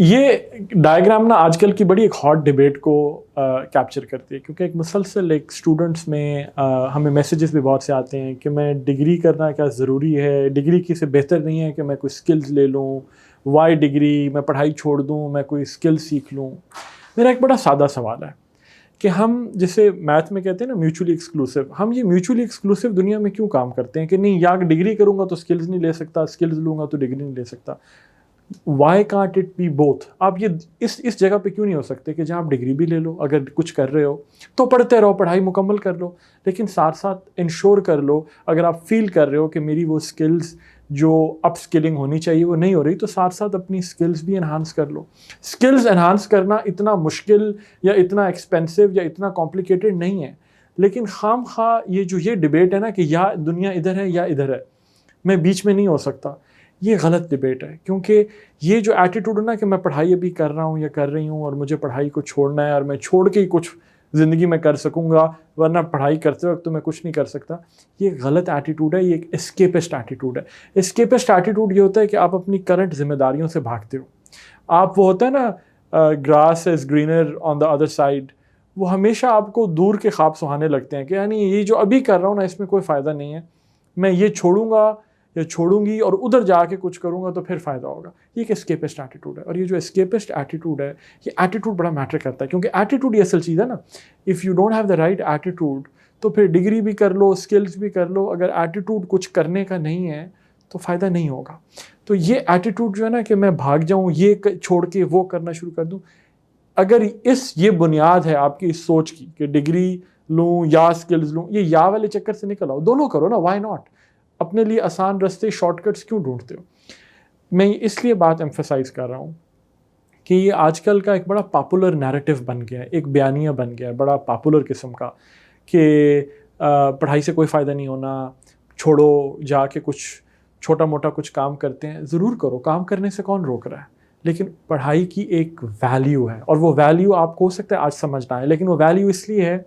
ये डायग्राम ना आजकल की बड़ी एक हॉट डिबेट को कैप्चर करती है, क्योंकि एक मुसलसल एक स्टूडेंट्स में हमें मैसेजेस भी बहुत से आते हैं कि मैं डिग्री करना क्या ज़रूरी है, डिग्री की से बेहतर नहीं है कि मैं कोई स्किल्स ले लूँ, वाई डिग्री, मैं पढ़ाई छोड़ दूँ, मैं कोई स्किल सीख लूँ। मेरा एक बड़ा सादा सवाल है कि हम जिसे मैथ में कहते हैं ना म्यूचुअली एक्सक्लूसिव, हम ये म्यूचुअली एक्सक्लूसिव दुनिया में क्यों काम करते हैं कि नहीं, या डिग्री करूँगा तो स्किल्स नहीं ले सकता, स्किल्स लूँगा तो डिग्री नहीं ले सकता। Why can't it be both? आप ये इस जगह पे क्यों नहीं हो सकते कि जहाँ आप डिग्री भी ले लो, अगर कुछ कर रहे हो तो पढ़ते रहो, पढ़ाई मुकम्मल कर लो, लेकिन साथ साथ इंश्योर कर लो अगर आप फील कर रहे हो कि मेरी वो स्किल्स जो अप स्किलिंग होनी चाहिए वो नहीं हो रही, तो साथ साथ अपनी स्किल्स भी इन्हांस कर लो। स्किल्स इन्हांस करना इतना मुश्किल या इतना एक्सपेंसिव या इतना कॉम्प्लिकेटेड नहीं है, लेकिन खाम खा ये डिबेट है ना कि या दुनिया इधर है या इधर है, मैं बीच में नहीं हो सकता, ये गलत डिबेट है। क्योंकि ये जो एटीट्यूड है ना कि मैं पढ़ाई अभी कर रहा हूँ या कर रही हूँ और मुझे पढ़ाई को छोड़ना है और मैं छोड़ के ही कुछ ज़िंदगी में कर सकूँगा, वरना पढ़ाई करते वक्त तो मैं कुछ नहीं कर सकता, ये गलत एटीट्यूड है। ये एक एस्केपिस्ट एटीट्यूड है। एस्केपिस्ट एटीट्यूड ये होता है कि आप अपनी करंट जिम्मेदारियों से भागते हो। आप वो होता है ना grass is greener on the other side, वो हमेशा आपको दूर के ख्वाब सुहाने लगते हैं कि यानी ये जो अभी कर रहा हूँ ना इसमें कोई फ़ायदा नहीं है, मैं ये छोड़ूंगा या छोड़ूंगी और उधर जाके कुछ करूंगा तो फिर फ़ायदा होगा। ये एक एस्केपिस्ट एटीट्यूड है, और ये जो एस्केपिस्ट एटीट्यूड है ये एटीट्यूड बड़ा मैटर करता है, क्योंकि एटीट्यूड ये असल चीज़ है ना। If you don't have the right attitude तो फिर डिग्री भी कर लो, स्किल्स भी कर लो, अगर एटीट्यूड कुछ करने का नहीं है तो फ़ायदा नहीं होगा। तो ये एटीट्यूड जो है ना कि मैं भाग जाऊँ, ये छोड़ के वो करना शुरू कर दूँ, अगर ये बुनियाद है आपकी इस सोच की कि डिग्री लूँ या स्किल्स लूँ, ये या वाले चक्कर से निकल आओ, दोनों करो ना, व्हाई नॉट? अपने लिए आसान रास्ते, शॉर्टकट्स क्यों ढूंढते हो? मैं इसलिए बात एम्फेसाइज कर रहा हूँ कि ये आजकल का एक बड़ा पॉपुलर नैरेटिव बन गया है, एक बयानिया बन गया है बड़ा पॉपुलर किस्म का कि पढ़ाई से कोई फ़ायदा नहीं होना, छोड़ो, जाके कुछ छोटा मोटा कुछ काम करते हैं। ज़रूर करो, काम करने से कौन रोक रहा है, लेकिन पढ़ाई की एक वैल्यू है, और वो वैल्यू आपको हो सकता है आज समझना है, लेकिन वो वैल्यू इसलिए है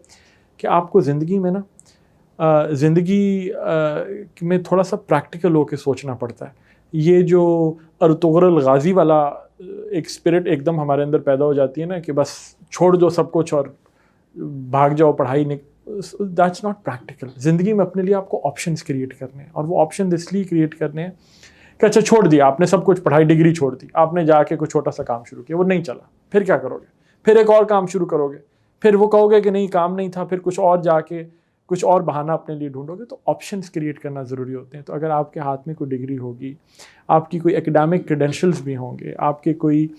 कि आपको ज़िंदगी में ना ज़िंदगी में थोड़ा सा प्रैक्टिकल होकर सोचना पड़ता है। ये जो अर्तुगरुल गाज़ी वाला एक स्पिरिट एकदम हमारे अंदर पैदा हो जाती है ना कि बस छोड़ दो सब कुछ और भाग जाओ, पढ़ाई नहीं, दैट्स नॉट प्रैक्टिकल। ज़िंदगी में अपने लिए आपको ऑप्शंस क्रिएट करने हैं, और वो ऑप्शन इसलिए क्रिएट करने हैं कि अच्छा छोड़ दिया आपने सब कुछ, पढ़ाई डिग्री छोड़ दी आपने, जाके कुछ छोटा सा काम शुरू किया, वो नहीं चला, फिर क्या करोगे? फिर एक और काम शुरू करोगे, फिर वो कहोगे कि नहीं काम नहीं था, फिर कुछ और जाके कुछ और बहाना अपने लिए ढूंढोगे। तो ऑप्शंस क्रिएट करना ज़रूरी होते हैं। तो अगर आपके हाथ में कोई डिग्री होगी, आपकी कोई एकेडमिक क्रेडेंशियल्स भी होंगे, आपके कोई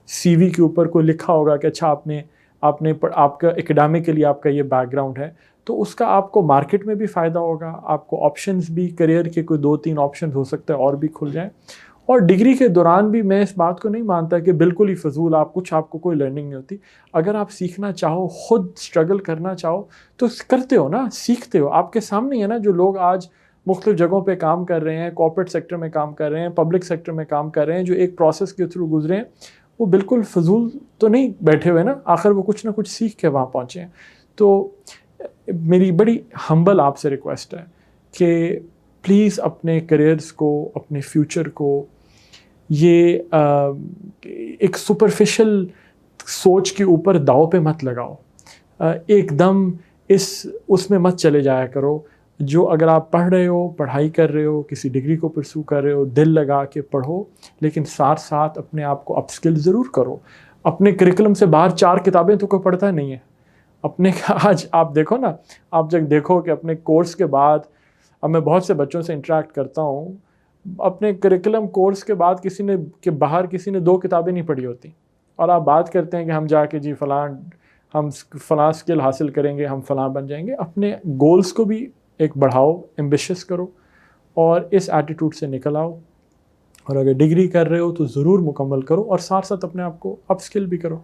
सीवी के ऊपर कोई लिखा होगा कि अच्छा आपका एकेडमिकली आपका ये बैकग्राउंड है, तो उसका आपको मार्केट में भी फ़ायदा होगा, आपको ऑप्शंस भी, करियर के कोई 2-3 ऑप्शन हो सकते हैं और भी खुल जाएँ। और डिग्री के दौरान भी मैं इस बात को नहीं मानता कि बिल्कुल ही फजूल आपको कोई लर्निंग नहीं होती। अगर आप सीखना चाहो, खुद स्ट्रगल करना चाहो तो करते हो ना, सीखते हो। आपके सामने है ना जो लोग आज मुख्तलिफ जगहों पे काम कर रहे हैं, कॉर्पोरेट सेक्टर में काम कर रहे हैं, पब्लिक सेक्टर में काम कर रहे हैं, जो एक प्रोसेस के थ्रू गुजरे हैं, वो बिल्कुल फजूल तो नहीं बैठे हुए ना, आखिर वो कुछ ना कुछ सीख के वहाँ पहुँचे हैं। तो मेरी बड़ी हम्बल आपसे रिक्वेस्ट है कि प्लीज़ अपने करियर्स को, अपने फ्यूचर को ये एक सुपरफिशियल सोच के ऊपर दाव पे मत लगाओ, एकदम उसमें मत चले जाया करो। जो अगर आप पढ़ रहे हो, पढ़ाई कर रहे हो, किसी डिग्री को परस्यू कर रहे हो, दिल लगा के पढ़ो, लेकिन साथ साथ अपने आप को अपस्किल ज़रूर करो। अपने करिकुलम से बाहर 4 किताबें तो कोई पढ़ता नहीं है अपने। आज आप देखो ना, आप जब देखो कि अपने कोर्स के बाद, अब मैं बहुत से बच्चों से इंटरेक्ट करता हूँ, अपने करिकुलम कोर्स के बाद बाहर किसी ने 2 किताबें नहीं पढ़ी होती, और आप बात करते हैं कि हम जाके जी हम फ़लाँ स्किल हासिल करेंगे, हम फ़लाँ बन जाएंगे। अपने गोल्स को भी एक बढ़ाओ, एम्बिशियस करो, और इस एटीट्यूड से निकल आओ। और अगर डिग्री कर रहे हो तो ज़रूर मुकम्मल करो, और साथ साथ अपने आप को अपस्किल भी करो।